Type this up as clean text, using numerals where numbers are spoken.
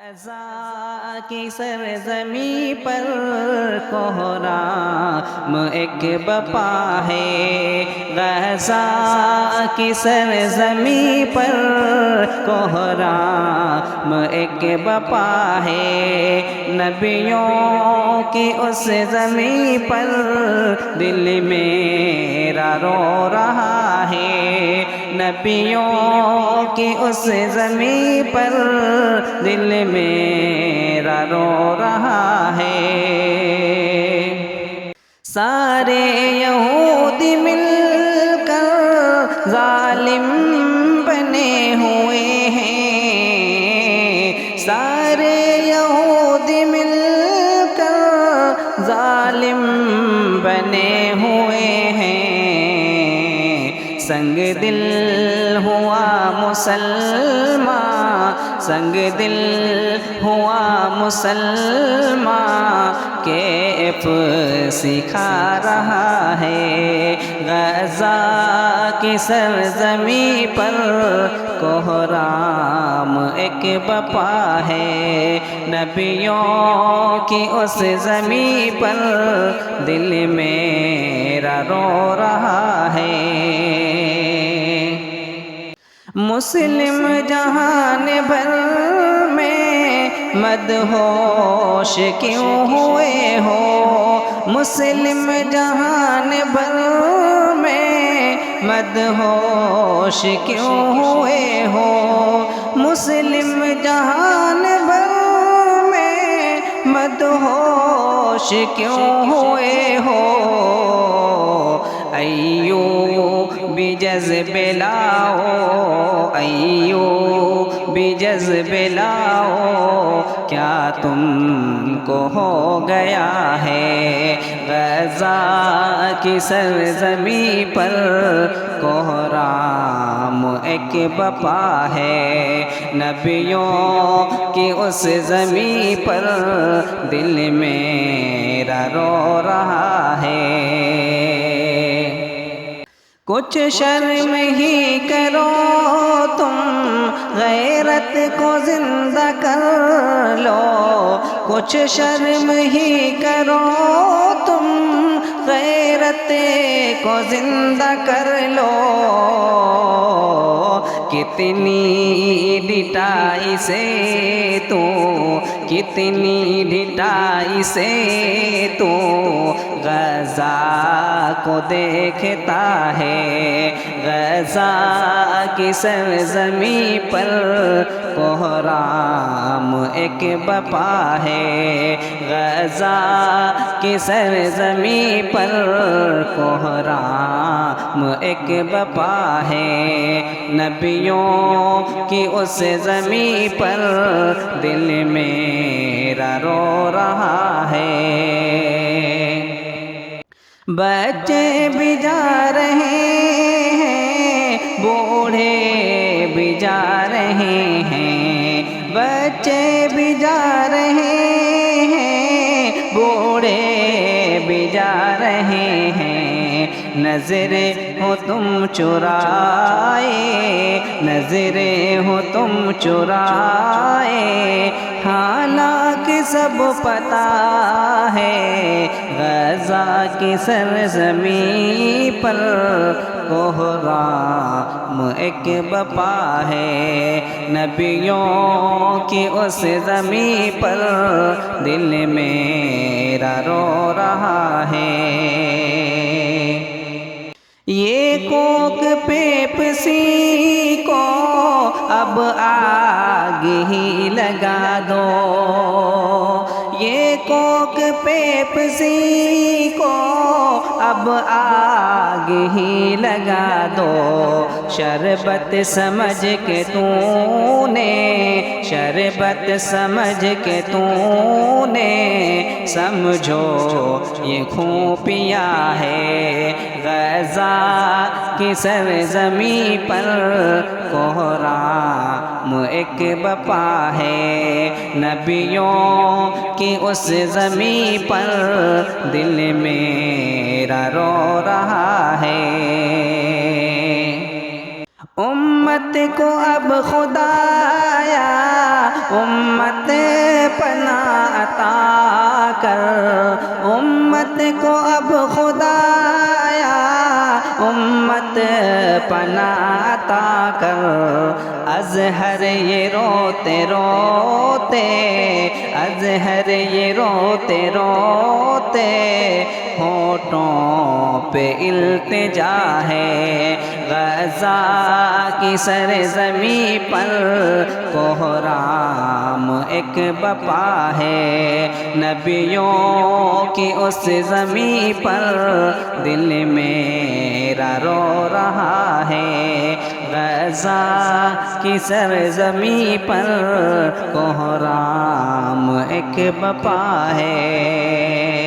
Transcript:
غزہ کی سرزمیں پر کوہرام ایک بپا ہے۔ غزہ کی سرزمیں پر کوہرام ایک بپا ہے۔ نبیوں کی اس زمین پر دل میرا رو رہا ہے۔ نبیوں کی اس زمین پر دل میرا رو رہا ہے۔ سارے یہودی مل کر ظالم بنے ہوئے ہیں۔ سارے یہودی مل کر ظالم بنے ہوئے ہیں۔ سنگ دل ہوا مسلمان، سنگ دل ہوا مسلمان، کیف سکھا رہا ہے۔ غزہ کی سرزمین پر کوہرام ایک بپا ہے۔ نبیوں کی اس زمین پر دل میرا رو رہا ہے۔ مسلم جہان بھر میں مدہوش کیوں ہوئے ہو؟ مسلم جہان بھر میں مدہوش کیوں ہوئے ہو؟ مسلم جہان بھر میں مدہوش کیوں ہوئے ہو؟ ایوب جذب لاؤ، ایوب جذب لاؤ، کیا تم کو ہو گیا ہے؟ غزہ کی سرزمین پر کوہرام ایک بپا ہے۔ نبیوں کی اس زمین پر دل میرا رو رہا ہے۔ کچھ شرم ہی کرو تم، غیرت کو زندہ کر لو۔ کچھ شرم ہی کرو تم، غیرت کو زندہ کر لو۔ کتنی ڈٹائی سے تو، کتنی ڈٹائی سے تو غزہ کو دیکھتا ہے۔ غزہ کی سرزمین پر کوہرام ایک بپا ہے۔ غزہ کی سرزمین پر کوہرام ایک بپا ہے۔ نبیوں کی اس زمین پر دل میرا رو رہا ہے۔ بچے بھی جا رہے ہیں، بوڑھے بھی جا رہے ہیں۔ بچے بھی جا رہے ہیں، بوڑھے بھی جا رہے ہیں۔ نظریں ہو تم چرائے، نظریں ہو تم چرائے، حالانکہ سب پتہ ہے۔ غزہ کی سرزمین پر کوہرام ایک بپا ہے۔ نبیوں کی اس زمین پر دل میرا رو رہا ہے۔ یہ کوک پیپسی کو اب آگ ہی لگا دو۔ یہ کوک پیپسی کو اب آگ ہی لگا دو۔ شربت سمجھ کے تو نے، شربت سمجھ کے تو نے، سمجھو یہ خون پیا ہے۔ غزہ کی سرزمین پر کوہرام ایک بپا ہے۔ نبیوں کی اس زمین پر دل میرا رو رہا ہے۔ امت کو اب خدایا امت پناہ عطا کر، امت کو اب خدایا امت پناہ عطا کر۔ ازہر یہ روتے روتے، ازہر یہ روتے روتے ہونٹوں پہ التجا ہے، غزہ کی سرزمین پر کوہرام ایک بپا ہے، نبیوں کی اس زمین پر دل میرا رو رہا ہے، غزہ کی سرزمین پر کوہرام ایک بپا ہے۔